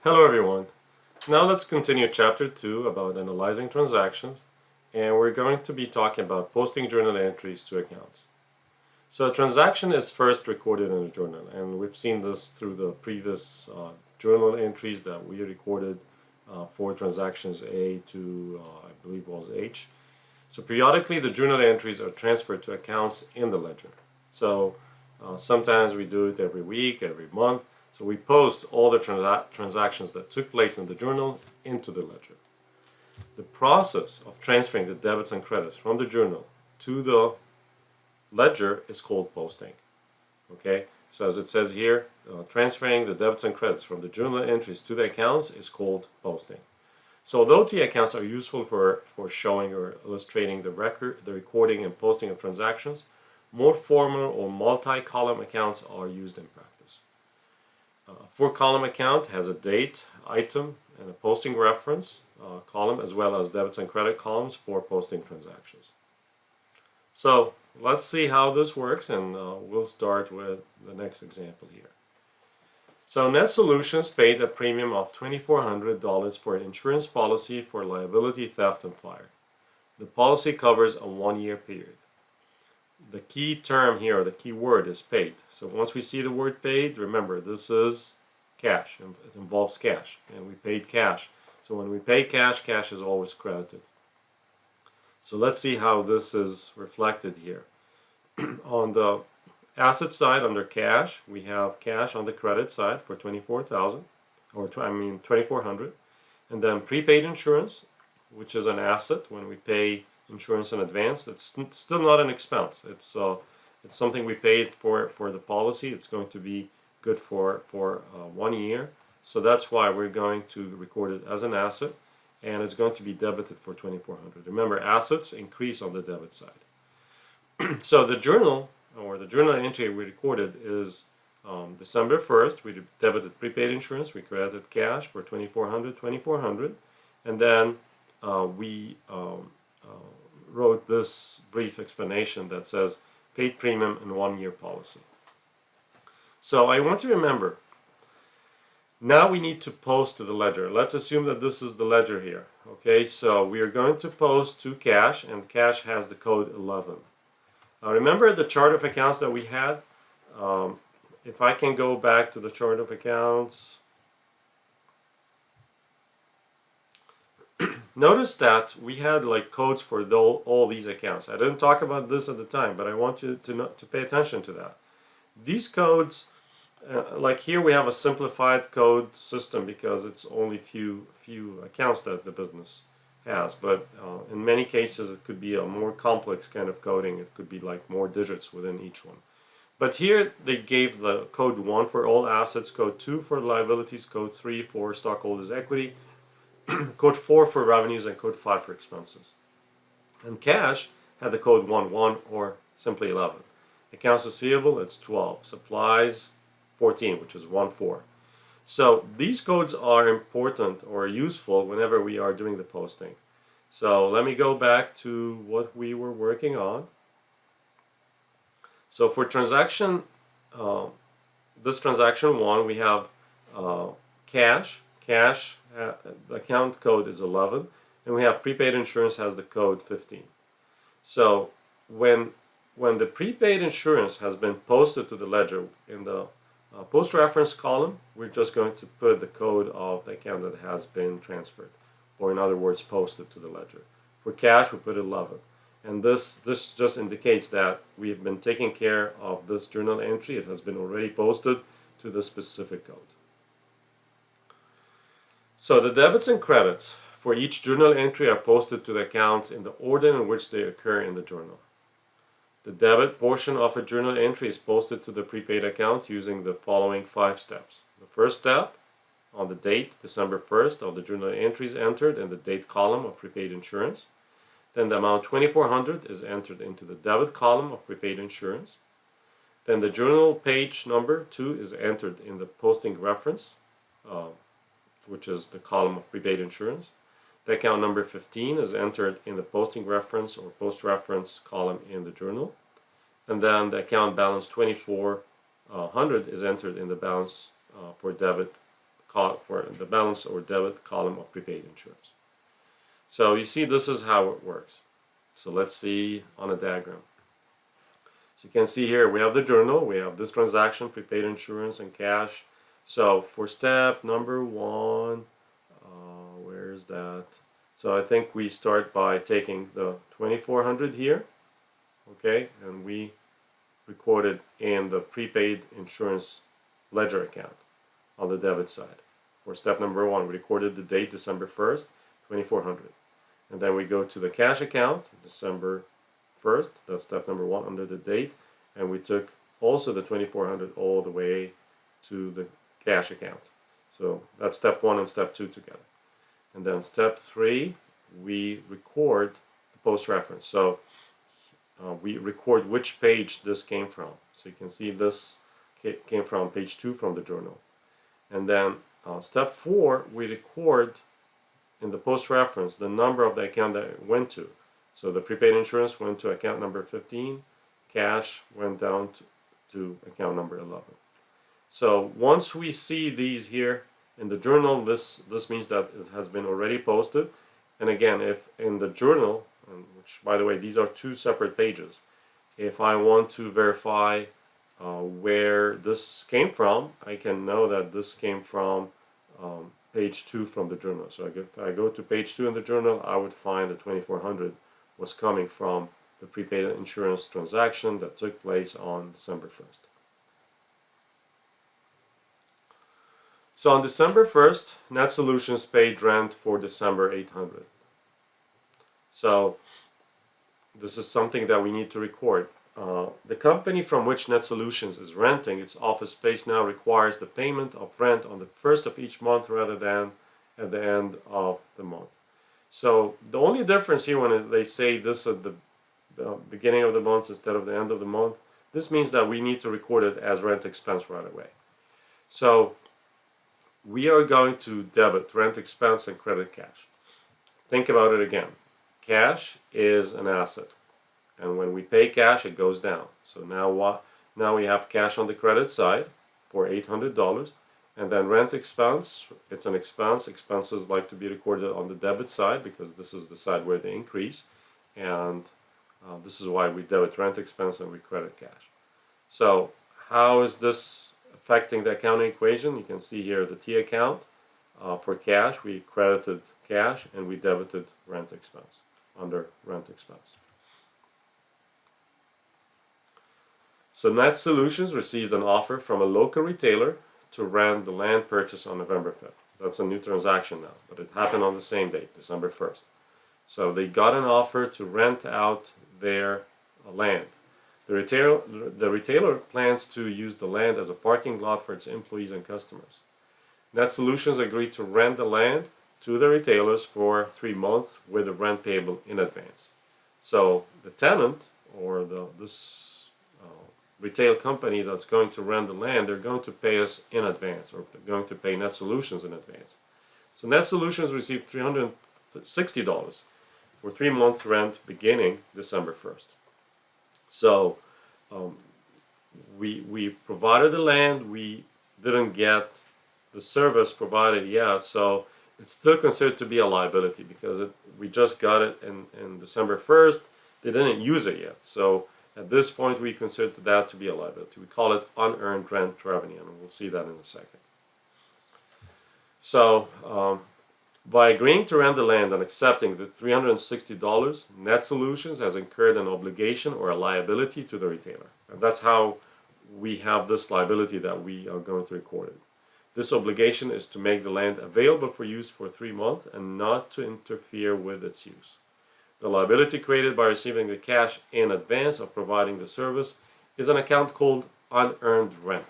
Hello everyone. Now let's continue chapter 2 about analyzing transactions, and we're going to be talking about posting journal entries to accounts. So a transaction is first recorded in a journal, and we've seen this through the previous journal entries that we recorded for transactions A to I believe was H. So periodically the journal entries are transferred to accounts in the ledger. So sometimes we do it every week, every month. So we post all the transactions that took place in the journal into the ledger. The process of transferring the debits and credits from the journal to the ledger is called posting. Okay, so as it says here, transferring the debits and credits from the journal entries to the accounts is called posting. So although T accounts are useful for showing or illustrating the recording and posting of transactions, more formal or multi-column accounts are used in practice. A four-column account has a date, item, and a posting reference column, as well as debits and credit columns for posting transactions. So let's see how this works, and we'll start with the next example here. So Net Solutions paid a premium of $2,400 for an insurance policy for liability, theft, and fire. The policy covers a one-year period. The key term here, or the key word, is paid. So once we see the word paid, remember this is cash. It involves cash, and we paid cash. So when we pay cash, cash is always credited. So let's see how this is reflected here. On the asset side, under cash, we have cash on the credit side for $24,000, or $2,400, and then prepaid insurance, which is an asset when we pay insurance in advance. It's still not an expense. It's something we paid for the policy. It's going to be good for 1 year. So that's why we're going to record it as an asset, and it's going to be debited for $2,400. Remember, assets increase on the debit side. So the journal, or the journal entry we recorded, is December 1st. We debited prepaid insurance. We credited cash for $2,400, and then we wrote this brief explanation that says paid premium and 1 year policy. So I want to remember, now we need to post to the ledger. Let's assume that this is the ledger here. Okay, so we are going to post to cash, and cash has the code 11. Remember the chart of accounts that we had? If I can go back to the chart of accounts, notice that we had like codes for all these accounts. I didn't talk about this at the time, but I want you to pay attention to that. These codes, like here we have a simplified code system because it's only few accounts that the business has, but in many cases it could be a more complex kind of coding. It could be like more digits within each one. But here they gave the code 1 for all assets, code 2 for liabilities, code 3 for stockholders' equity, code 4 for revenues, and code 5 for expenses. And cash had the code 11, or simply 11. Accounts receivable, it's 12. Supplies, 14, which is 14. So these codes are important or useful whenever we are doing the posting. So let me go back to what we were working on. So for transaction, this transaction 1, we have cash. Cash, the account code is 11, and we have prepaid insurance has the code 15. So when the prepaid insurance has been posted to the ledger in the post reference column, we're just going to put the code of the account that has been transferred, or in other words, posted to the ledger. For cash, we put 11. And this just indicates that we have been taking care of this journal entry. It has been already posted to the specific code. So the debits and credits for each journal entry are posted to the accounts in the order in which they occur in the journal. The debit portion of a journal entry is posted to the prepaid account using the following 5 steps. The first step, on the date, December 1st, of the journal entries entered in the date column of prepaid insurance. Then the amount $2,400 is entered into the debit column of prepaid insurance. Then the journal page number 2 is entered in the posting reference, which is the column of prepaid insurance. The account number 15 is entered in the posting reference or post reference column in the journal. And then the account balance $2,400 is entered in the balance for debit the balance or debit column of prepaid insurance. So you see, this is how it works. So let's see on a diagram. So you can see here we have the journal, we have this transaction, prepaid insurance and cash. So for step number 1, where's that? So I think we start by taking the 2400 here, okay, and we record it in the prepaid insurance ledger account on the debit side. For step number 1, we recorded the date December 1st, 2400. And then we go to the cash account, December 1st, that's step number 1 under the date, and we took also the 2400 all the way to the cash account. So that's step 1 and step 2 together. And then step 3, we record the post reference. So we record which page this came from. So you can see this came from page 2 from the journal. And then step 4, we record in the post reference the number of the account that it went to. So the prepaid insurance went to account number 15, cash went down to account number 11. So once we see these here in the journal, this means that it has been already posted. And again, if in the journal, which by the way these are 2 separate pages, if I want to verify where this came from, I can know that this came from page 2 from the journal. So if I go to page 2 in the journal, I would find that 2400 was coming from the prepaid insurance transaction that took place on December 1st. So on December 1st, Net Solutions paid rent for December 800. So this is something that we need to record. The company from which Net Solutions is renting its office space now requires the payment of rent on the 1st of each month rather than at the end of the month. So the only difference here when they say this at the beginning of the month instead of the end of the month, this means that we need to record it as rent expense right away. So we are going to debit rent expense and credit cash. Think about it again. Cash is an asset, and when we pay cash it goes down. So now we have cash on the credit side for $800, and then rent expense, it's an expense. Expenses like to be recorded on the debit side because this is the side where they increase, and this is why we debit rent expense and we credit cash. So how is this affecting the accounting equation? You can see here the T account. For cash, we credited cash and we debited rent expense under rent expense. So Net Solutions received an offer from a local retailer to rent the land purchase on November 5th. That's a new transaction now, but it happened on the same date, December 1st. So they got an offer to rent out their land. The retailer plans to use the land as a parking lot for its employees and customers. Net Solutions agreed to rent the land to the retailers for 3 months with the rent payable in advance. So the tenant or this retail company that's going to rent the land, they're going to pay us in advance, or they're going to pay Net Solutions in advance. So Net Solutions received $360 for 3 months rent beginning December 1st. So we provided the land, we didn't get the service provided yet, so it's still considered to be a liability because we just got it in December 1st, they didn't use it yet. So at this point we consider that to be a liability. We call it unearned rent revenue, and we'll see that in a second. So by agreeing to rent the land and accepting the $360, Net Solutions has incurred an obligation or a liability to the retailer. And that's how we have this liability that we are going to record it. This obligation is to make the land available for use for 3 months and not to interfere with its use. The liability created by receiving the cash in advance of providing the service is an account called unearned rent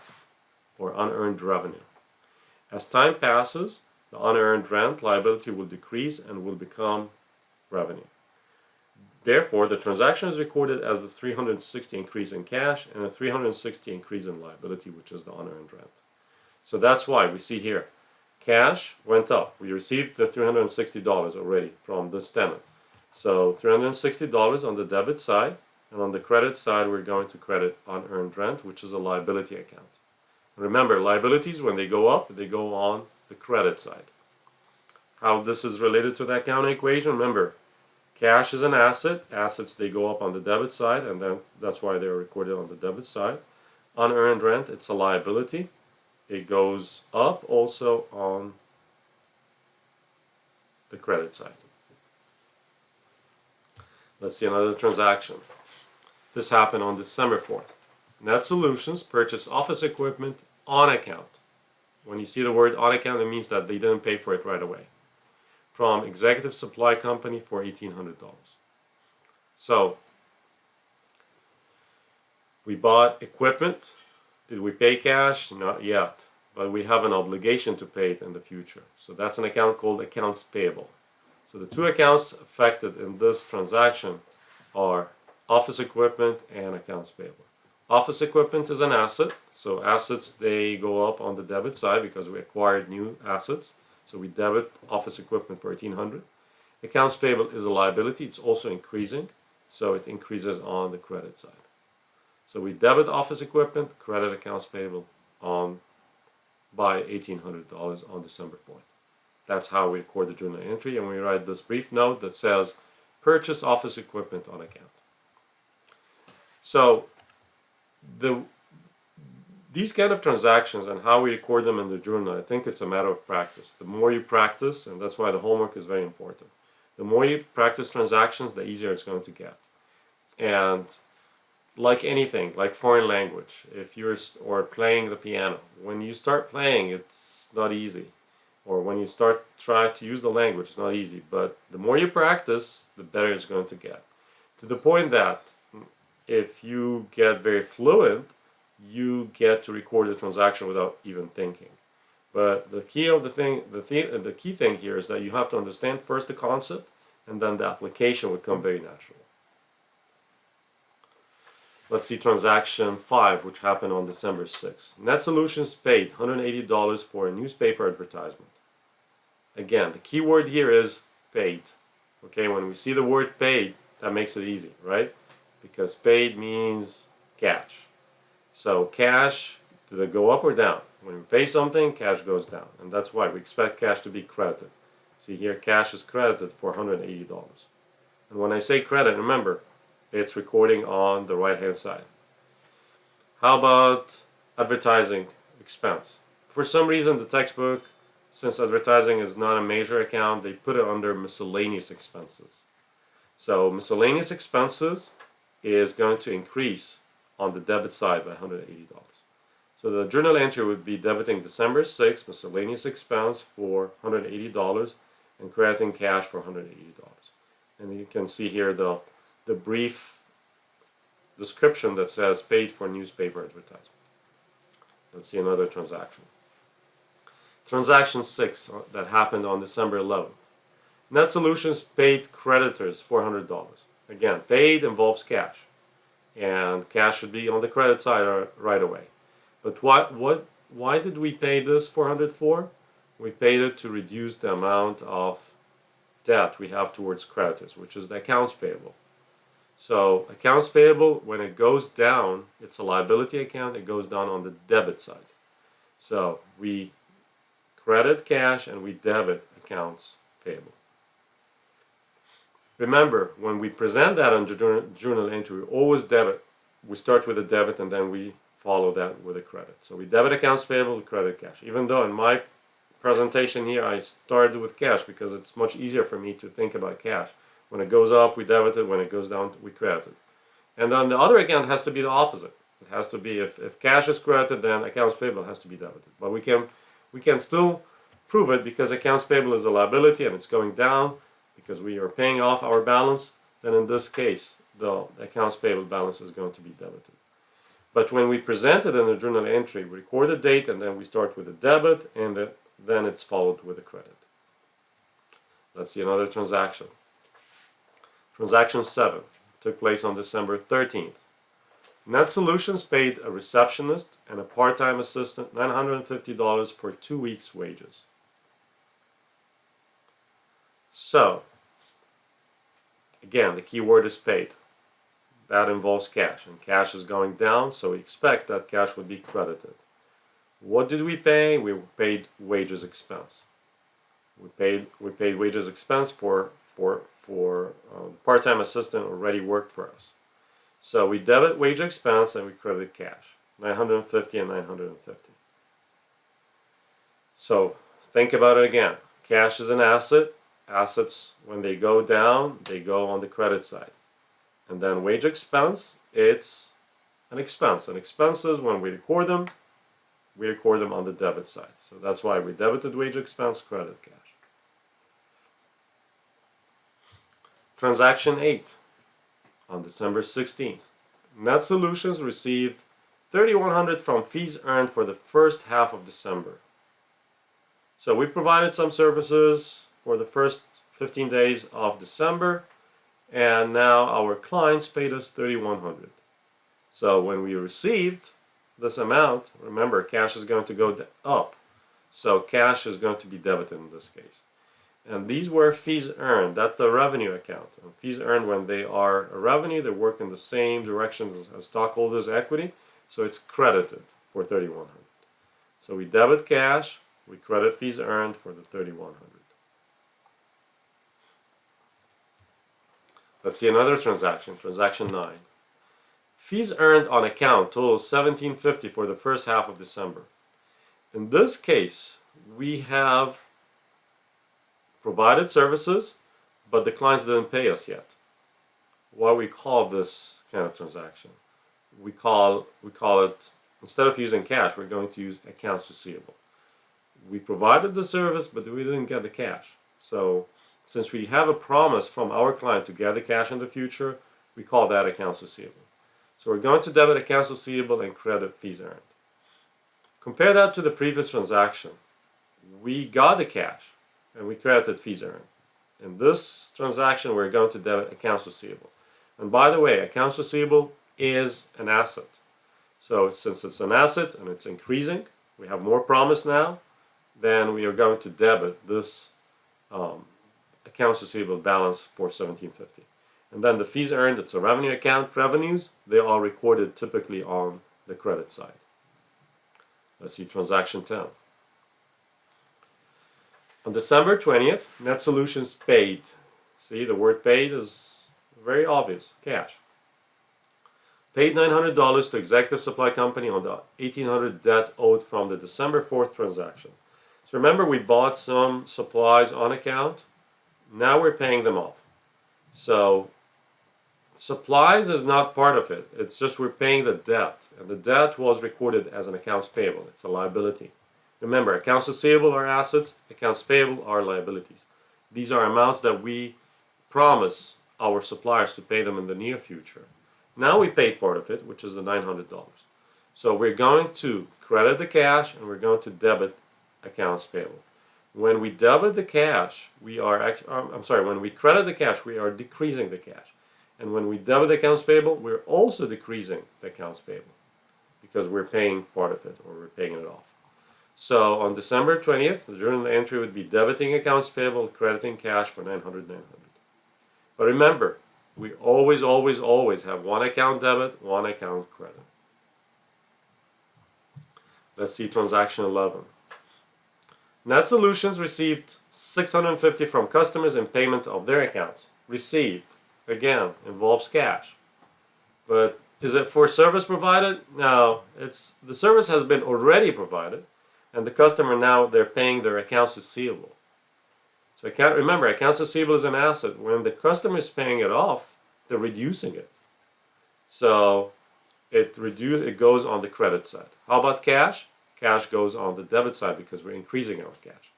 or unearned revenue. As time passes, the unearned rent liability will decrease and will become revenue. Therefore, the transaction is recorded as the $360 increase in cash and a $360 increase in liability, which is the unearned rent. So that's why we see here, cash went up. We received the $360 already from this tenant. So $360 on the debit side, and on the credit side we're going to credit unearned rent, which is a liability account. Remember, liabilities, when they go up, they go on the credit side. How this is related to the accounting equation, remember, cash is an asset. Assets, they go up on the debit side, and then that's why they're recorded on the debit side. Unearned rent, it's a liability. It goes up also on the credit side. Let's see another transaction. This happened on December 4th. NetSolutions purchased office equipment on account. When you see the word on account, it means that they didn't pay for it right away. From Executive Supply Company for $1,800. So, we bought equipment. Did we pay cash? Not yet. But we have an obligation to pay it in the future. So that's an account called accounts payable. So the two accounts affected in this transaction are office equipment and accounts payable. Office equipment is an asset. So assets, they go up on the debit side because we acquired new assets. So we debit office equipment for $1,800. Accounts payable is a liability. It's also increasing. So it increases on the credit side. So we debit office equipment, credit accounts payable by $1,800 on December 4th. That's how we record the journal entry, and we write this brief note that says purchase office equipment on account. So these kind of transactions and how we record them in the journal, I think it's a matter of practice. The more you practice, and that's why the homework is very important, the more you practice transactions, the easier it's going to get. And like anything, like foreign language, if you're or playing the piano, when you start playing, it's not easy. Or when you try to use the language, it's not easy. But the more you practice, the better it's going to get. To the point that if you get very fluent, you get to record the transaction without even thinking. But the key of the key thing here is that you have to understand first the concept, and then the application will come very natural. Let's see transaction 5, which happened on December 6th. NetSolutions paid $180 for a newspaper advertisement. Again, the key word here is paid. Okay, when we see the word paid, that makes it easy, right? Because paid means cash. So cash, did it go up or down? When we pay something, cash goes down. And that's why we expect cash to be credited. See here, cash is credited for $180. And when I say credit, remember, it's recording on the right hand side. How about advertising expense? For some reason the textbook, since advertising is not a major account, they put it under miscellaneous expenses. So miscellaneous expenses is going to increase on the debit side by $180. So the journal entry would be debiting December 6th miscellaneous expense for $180 and crediting cash for $180. And you can see here the brief description that says paid for newspaper advertisement. Let's see another transaction. Transaction 6 that happened on December 11th. NetSolutions paid creditors $400. Again, paid involves cash, and cash should be on the credit side right away. But why did we pay this $400 for? We paid it to reduce the amount of debt we have towards creditors, which is the accounts payable. So accounts payable, when it goes down, it's a liability account, it goes down on the debit side. So we credit cash and we debit accounts payable. Remember, when we present that on the journal entry, we always debit. We start with a debit and then we follow that with a credit. So we debit accounts payable, we credit cash. Even though in my presentation here I started with cash because it's much easier for me to think about cash. When it goes up, we debit it. When it goes down, we credit it. And then the other account has to be the opposite. It has to be, if cash is credited, then accounts payable has to be debited. But we can still prove it because accounts payable is a liability and it's going down because we are paying off our balance. Then in this case, the accounts payable balance is going to be debited. But when we present it in the journal entry, we record a date and then we start with a debit and then it's followed with a credit. Let's see another transaction. Transaction 7 took place on December 13th. NetSolutions paid a receptionist and a part-time assistant $950 for 2 weeks' wages. So, again, the key word is paid. That involves cash, and cash is going down, so we expect that cash would be credited. What did we pay? We paid wages expense. We paid wages expense for part-time assistant already worked for us. So we debit wage expense and we credit cash, 950 and 950. So think about it again. Cash is an asset. Assets, when they go down, they go on the credit side. And then wage expense, it's an expense. And expenses, when we record them on the debit side. So that's why we debited wage expense, credit cash. Transaction 8 on December 16th. Net Solutions received $3,100 from fees earned for the first half of December. So we provided some services for the first 15 days of December, and now our clients paid us $3,100. So when we received this amount, remember, cash is going to go up. So cash is going to be debited in this case. And these were fees earned. That's the revenue account. And fees earned, when they are a revenue, they work in the same direction as stockholders' equity. So it's credited for $3,100. So we debit cash, we credit fees earned for the $3,100. Let's see another transaction, transaction 9. Fees earned on account total $1,750 for the first half of December. In this case, we have provided services, but the clients didn't pay us yet. What we call this kind of transaction? We call it, instead of using cash, we're going to use accounts receivable. We provided the service, but we didn't get the cash. So since we have a promise from our client to get the cash in the future, we call that accounts receivable. So we're going to debit accounts receivable and credit fees earned. Compare that to the previous transaction. We got the cash and we credited fees earned. In this transaction, we're going to debit accounts receivable. And by the way, accounts receivable is an asset. So since it's an asset and it's increasing, we have more promise now, then we are going to debit this accounts receivable balance for $1,750. And then the fees earned, it's a revenue account. Revenues, they are recorded typically on the credit side. Let's see transaction 10. On December 20th, Net Solutions paid. See, the word paid is very obvious, cash. Paid $900 to Executive Supply Company on the $1,800 debt owed from the December 4th transaction. So remember, we bought some supplies on account. Now we're paying them off. So supplies is not part of it. It's just we're paying the debt. And the debt was recorded as an accounts payable. It's a liability. Remember, accounts receivable are assets, accounts payable are liabilities. These are amounts that we promise our suppliers to pay them in the near future. Now we paid part of it, which is the $900. So we're going to credit the cash and we're going to debit accounts payable. When we debit the cash, when we credit the cash, we are decreasing the cash. And when we debit accounts payable, we're also decreasing the accounts payable because we're paying part of it or we're paying it off. So on December 20th, the journal entry would be debiting accounts payable, crediting cash for $900. But remember, we always have one account debit, one account credit. Let's see transaction 11. Net Solutions received $650 from customers in payment of their accounts. Received, again, involves cash. But is it for service provided? No, the service has been already provided, and the customer now, they're paying their accounts receivable. So remember, accounts receivable is an asset. When the customer is paying it off, they're reducing it. So it goes on the credit side. How about cash? Cash goes on the debit side because we're increasing our cash.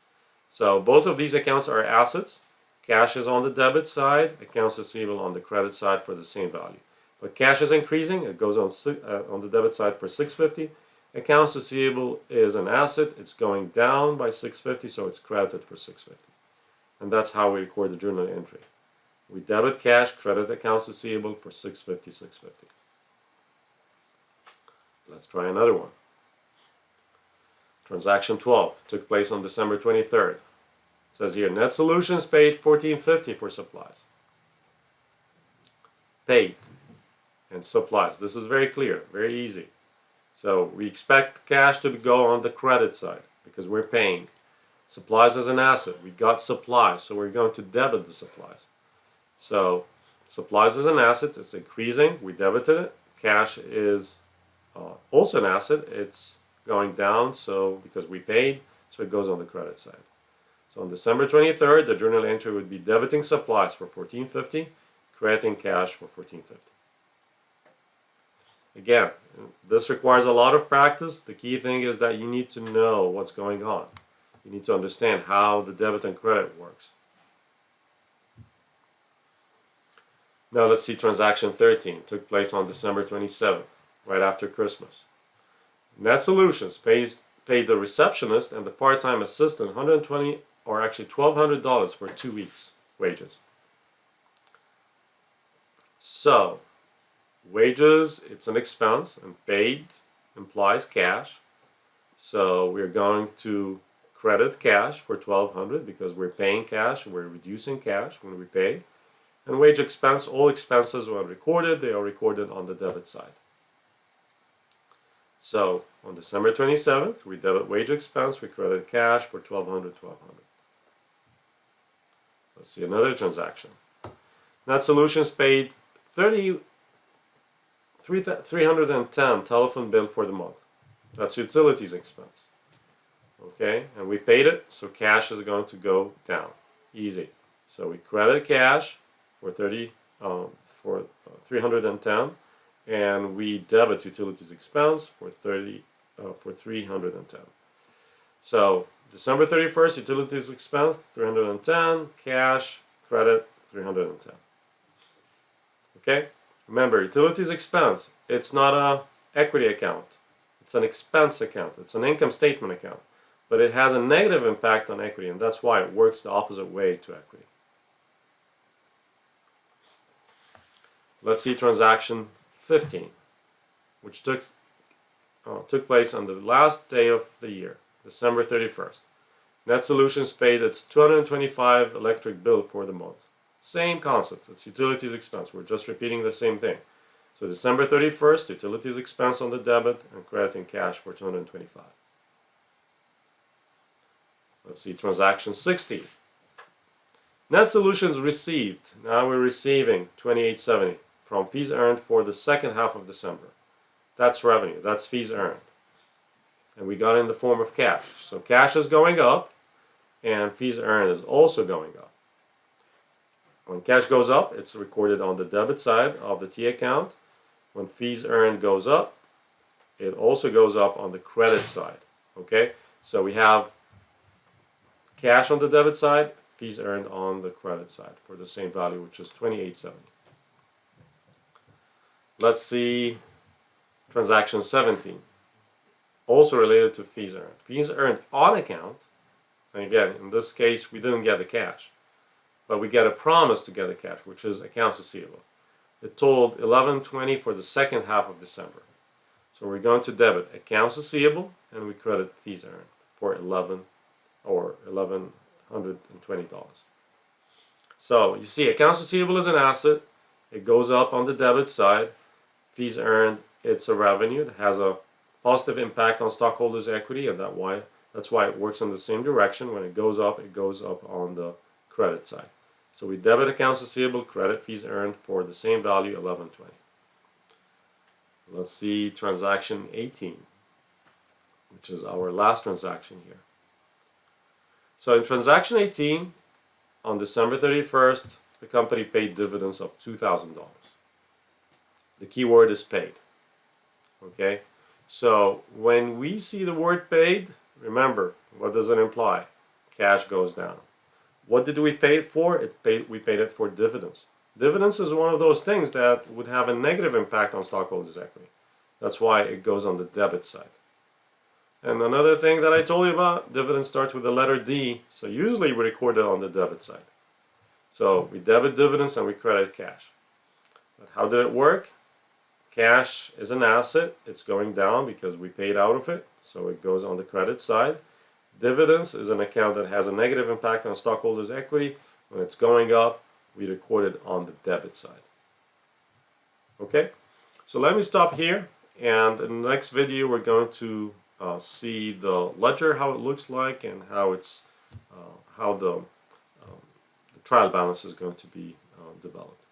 So both of these accounts are assets. Cash is on the debit side, accounts receivable on the credit side for the same value. But cash is increasing, it goes on the debit side for $650. Accounts receivable is an asset, it's going down by $650, so it's credited for $650. And that's how we record the journal entry. We debit cash, credit accounts receivable for $650. Let's try another one. Transaction 12 took place on December 23rd. It says here, Net Solutions paid $1,450 for supplies. Paid and supplies. This is very clear, very easy. So we expect cash to go on the credit side because we're paying. Supplies as an asset. We got supplies, so we're going to debit the supplies. So supplies as an asset, it's increasing. We debited it. Cash is also an asset. It's going down, so because we paid, so it goes on the credit side. So on December 23rd, the journal entry would be debiting supplies for $14.50, crediting cash for $14.50. Again, this requires a lot of practice. The key thing is that you need to know what's going on. You need to understand how the debit and credit works. Now let's see transaction 13. Took place on December 27th, right after Christmas. Net Solutions paid the receptionist and the part-time assistant $120 or actually $1,200 for 2 weeks' wages. So, wages, it's an expense, and paid implies cash. So we're going to credit cash for $1,200 because we're paying cash, we're reducing cash when we pay. And wage expense, all expenses when recorded, they are recorded on the debit side. So on December 27th, we debit wage expense, we credit cash for $1,200. Let's see another transaction. Net Solutions paid $310 telephone bill for the month. That's utilities expense. Okay, and we paid it, so cash is going to go down. Easy. So we credit cash for $310, and we debit utilities expense for $310. So December 31st, utilities expense $310, cash credit $310. Okay. Remember, utilities expense, it's not an equity account. It's an expense account. It's an income statement account. But it has a negative impact on equity, and that's why it works the opposite way to equity. Let's see transaction 15, which took place on the last day of the year, December 31st. Net Solutions paid its $225 electric bill for the month. Same concept, it's utilities expense. We're just repeating the same thing. So December 31st, utilities expense on the debit and crediting cash for $225. Let's see transaction 16. Net Solutions received, now we're receiving $28.70 from fees earned for the second half of December. That's revenue, that's fees earned. And we got it in the form of cash. So cash is going up and fees earned is also going up. When cash goes up, it's recorded on the debit side of the T account. When fees earned goes up, it also goes up on the credit side. Okay, so we have cash on the debit side, fees earned on the credit side for the same value, which is $28.70. Let's see transaction 17, also related to fees earned. Fees earned on account, and again, in this case, we didn't get the cash, but we get a promise to get the cash, which is accounts receivable. It totaled $11.20 for the second half of December. So we're going to debit accounts receivable, and we credit fees earned for $1,120. So you see, accounts receivable is an asset. It goes up on the debit side. Fees earned, it's a revenue. It has a positive impact on stockholders' equity, and that's why it works in the same direction. When it goes up on the credit side. So we debit accounts receivable, credit fees earned for the same value, $11.20. Let's see transaction 18, which is our last transaction here. So in transaction 18, on December 31st, the company paid dividends of $2,000. The key word is paid. Okay? So when we see the word paid, remember, what does it imply? Cash goes down. What did we pay it for? We paid it for dividends. Dividends is one of those things that would have a negative impact on stockholders' equity. That's why it goes on the debit side. And another thing that I told you about, dividends starts with the letter D, so usually we record it on the debit side. So we debit dividends and we credit cash. But how did it work? Cash is an asset. It's going down because we paid out of it, so it goes on the credit side. Dividends is an account that has a negative impact on stockholders' equity. When it's going up, we record it on the debit side. Okay? So let me stop here, And in the next video we're going to see the ledger, how it looks like, and how the trial balance is going to be developed.